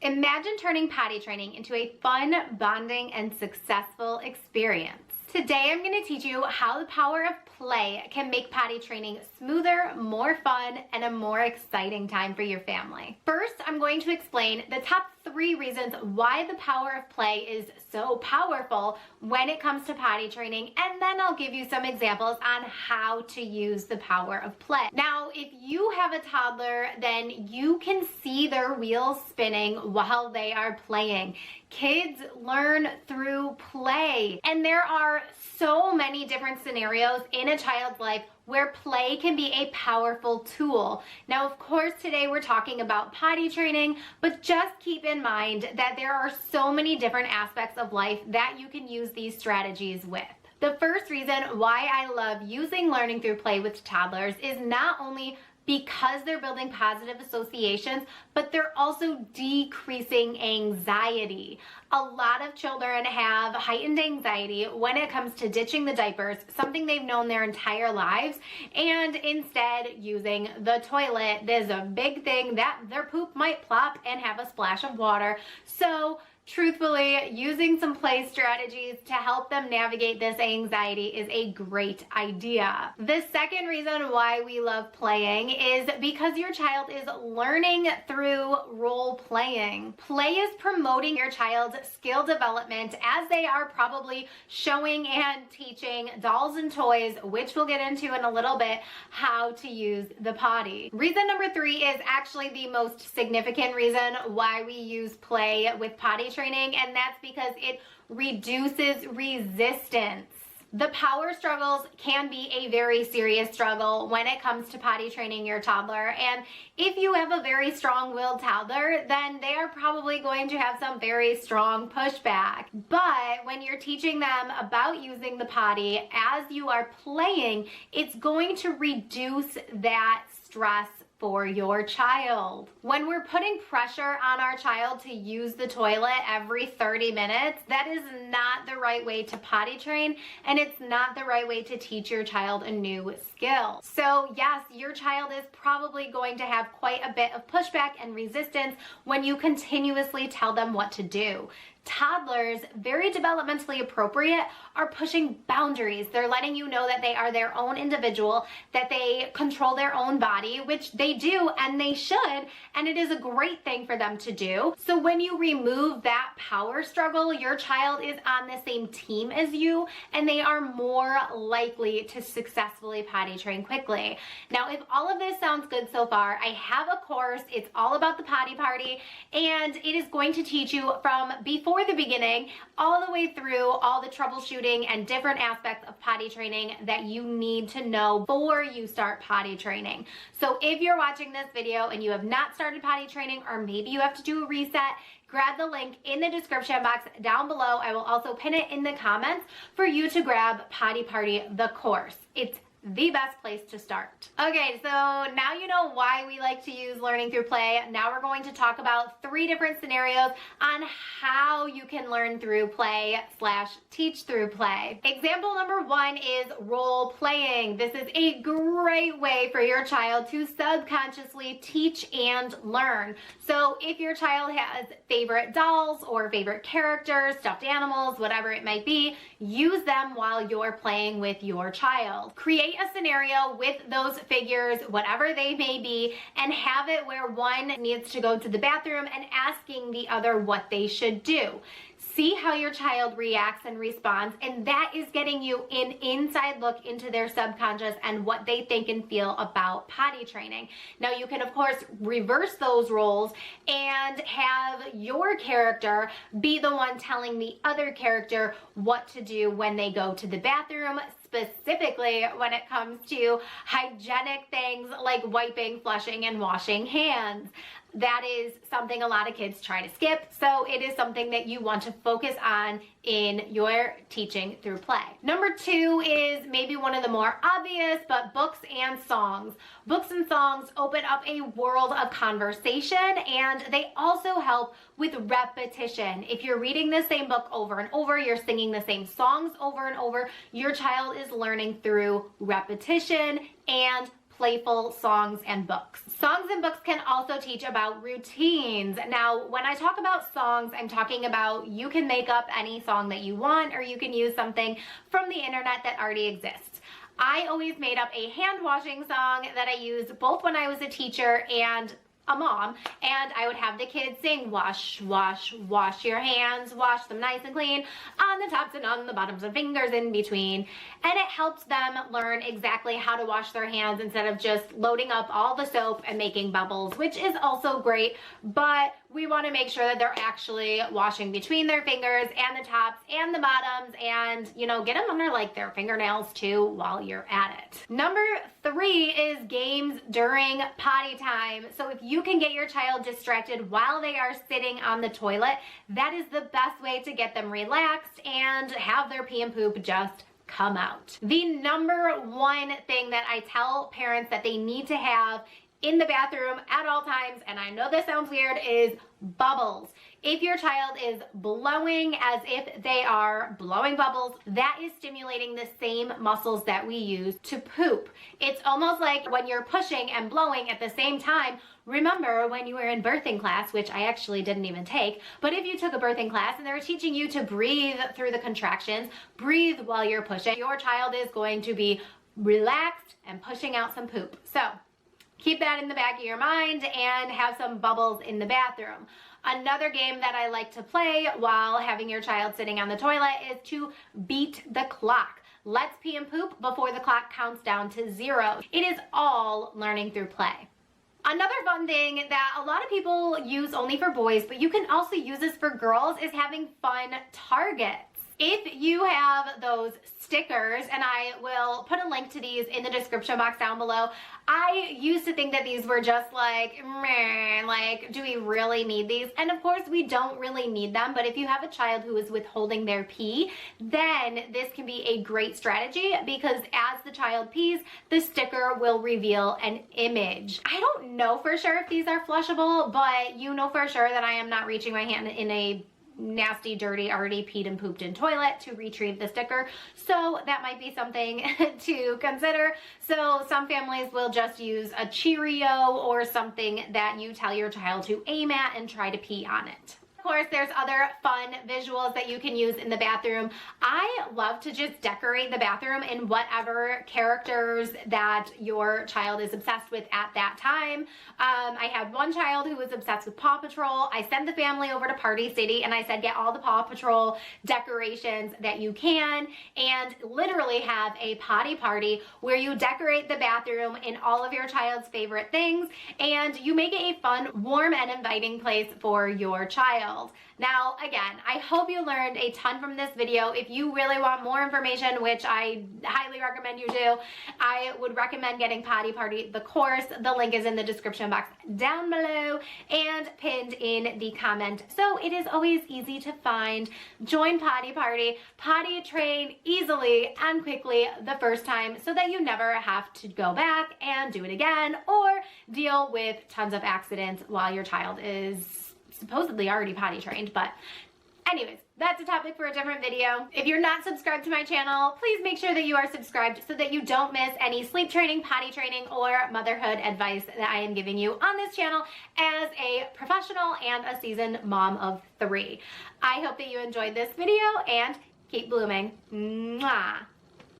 Imagine turning potty training into a fun, bonding, and successful experience. Today I'm going to teach you how the power of play can make potty training smoother, more fun, and a more exciting time for your family. First, I'm going to explain the top 3 reasons why the power of play is so powerful when it comes to potty training, and then I'll give you some examples on how to use the power of play. Now, if you have a toddler, then you can see their wheels spinning while they are playing. Kids learn through play, and there are so many different scenarios in a child's life where play can be a powerful tool. Now, of course, today we're talking about potty training, but just keep in mind that there are so many different aspects of life that you can use these strategies with. The first reason why I love using learning through play with toddlers is not only because they're building positive associations, but they're also decreasing anxiety. A lot of children have heightened anxiety when it comes to ditching the diapers, something they've known their entire lives, and instead using the toilet. There's a big thing that their poop might plop and have a splash of water. So truthfully, using some play strategies to help them navigate this anxiety is a great idea. The second reason why we love playing is because your child is learning through role playing. Play is promoting your child's skill development as they are probably showing and teaching dolls and toys, which we'll get into in a little bit, how to use the potty. Reason number 3 is actually the most significant reason why we use play with potty training, and that's because it reduces resistance. The power struggles can be a very serious struggle when it comes to potty training your toddler, and if you have a very strong-willed toddler, then they are probably going to have some very strong pushback. But when you're teaching them about using the potty as you are playing, it's going to reduce that stress for your child. When we're putting pressure on our child to use the toilet every 30 minutes, that is not the right way to potty train, and it's not the right way to teach your child a new skill. So yes, your child is probably going to have quite a bit of pushback and resistance when you continuously tell them what to do. Toddlers, very developmentally appropriate, are pushing boundaries. They're letting you know that they are their own individual, that they control their own body, which they do and they should, and it is a great thing for them to do. So when you remove that power struggle, your child is on the same team as you, and they are more likely to successfully potty train quickly. Now, if all of this sounds good so far, I have a course. It's all about the potty party, and it is going to teach you from before the beginning all the way through all the troubleshooting and different aspects of potty training that you need to know before you start potty training. So if you're watching this video and you have not started potty training, or maybe you have to do a reset, grab the link in the description box down below. I will also pin it in the comments for you to grab Potty Party, the course. It's the best place to start. Okay, so now you know why we like to use learning through play. Now we're going to talk about 3 different scenarios on how you can learn through play / teach through play. Example number 1 is role playing. This is a great way for your child to subconsciously teach and learn. So if your child has favorite dolls or favorite characters, stuffed animals, whatever it might be, use them while you're playing with your child. Create a scenario with those figures, whatever they may be, and have it where one needs to go to the bathroom and asking the other what they should do. See how your child reacts and responds, and that is getting you an inside look into their subconscious and what they think and feel about potty training. Now, you can, of course, reverse those roles and have your character be the one telling the other character what to do when they go to the bathroom, specifically when it comes to hygienic things like wiping, flushing, and washing hands. That is something a lot of kids try to skip, so it is something that you want to focus on in your teaching through play. Number 2 is maybe one of the more obvious, but books and songs. Books and songs open up a world of conversation, and they also help with repetition. If you're reading the same book over and over, you're singing the same songs over and over, your child is learning through repetition and playful songs and books. Songs and books can also teach about routines. Now, when I talk about songs, I'm talking about you can make up any song that you want, or you can use something from the internet that already exists. I always made up a hand washing song that I used both when I was a teacher and a mom, and I would have the kids sing, wash, wash, wash your hands, wash them nice and clean, on the tops and on the bottoms and fingers in between. And it helps them learn exactly how to wash their hands instead of just loading up all the soap and making bubbles, which is also great, but we want to make sure that they're actually washing between their fingers and the tops and the bottoms, and, you know, get them under like their fingernails too while you're at it. Number 3 is games during potty time. So if you can get your child distracted while they are sitting on the toilet, that is the best way to get them relaxed and have their pee and poop just come out. The number 1 thing that I tell parents that they need to have in the bathroom at all times, and I know this sounds weird, is bubbles. If your child is blowing as if they are blowing bubbles, that is stimulating the same muscles that we use to poop. It's almost like when you're pushing and blowing at the same time. Remember when you were in birthing class, which I actually didn't even take, but if you took a birthing class and they were teaching you to breathe through the contractions, breathe while you're pushing, your child is going to be relaxed and pushing out some poop. So keep that in the back of your mind and have some bubbles in the bathroom. Another game that I like to play while having your child sitting on the toilet is to beat the clock. Let's pee and poop before the clock counts down to 0. It is all learning through play. Another fun thing that a lot of people use only for boys, but you can also use this for girls, is having fun targets. If you have those stickers, and I will put a link to these in the description box down below, I used to think that these were just like, meh, like, do we really need these? And of course we don't really need them, but if you have a child who is withholding their pee, then this can be a great strategy, because as the child pees, the sticker will reveal an image. I don't know for sure if these are flushable, but you know for sure that I am not reaching my hand in a nasty, dirty, already peed and pooped in toilet to retrieve the sticker. So that might be something to consider. So some families will just use a Cheerio or something that you tell your child to aim at and try to pee on it. Of course, there's other fun visuals that you can use in the bathroom. I love to just decorate the bathroom in whatever characters that your child is obsessed with at that time. I had one child who was obsessed with Paw Patrol. I sent the family over to Party City and I said, get all the Paw Patrol decorations that you can, and literally have a potty party where you decorate the bathroom in all of your child's favorite things, and you make it a fun, warm, and inviting place for your child. Now, again, I hope you learned a ton from this video. If you really want more information, which I highly recommend you do, I would recommend getting Potty Party, the course. The link is in the description box down below and pinned in the comment. So it is always easy to find. Join Potty Party, potty train easily and quickly the first time so that you never have to go back and do it again or deal with tons of accidents while your child is supposedly already potty trained. But anyways, that's a topic for a different video. If you're not subscribed to my channel, please make sure that you are subscribed so that you don't miss any sleep training, potty training, or motherhood advice that I am giving you on this channel as a professional and a seasoned mom of 3. I hope that you enjoyed this video and keep blooming. Mwah.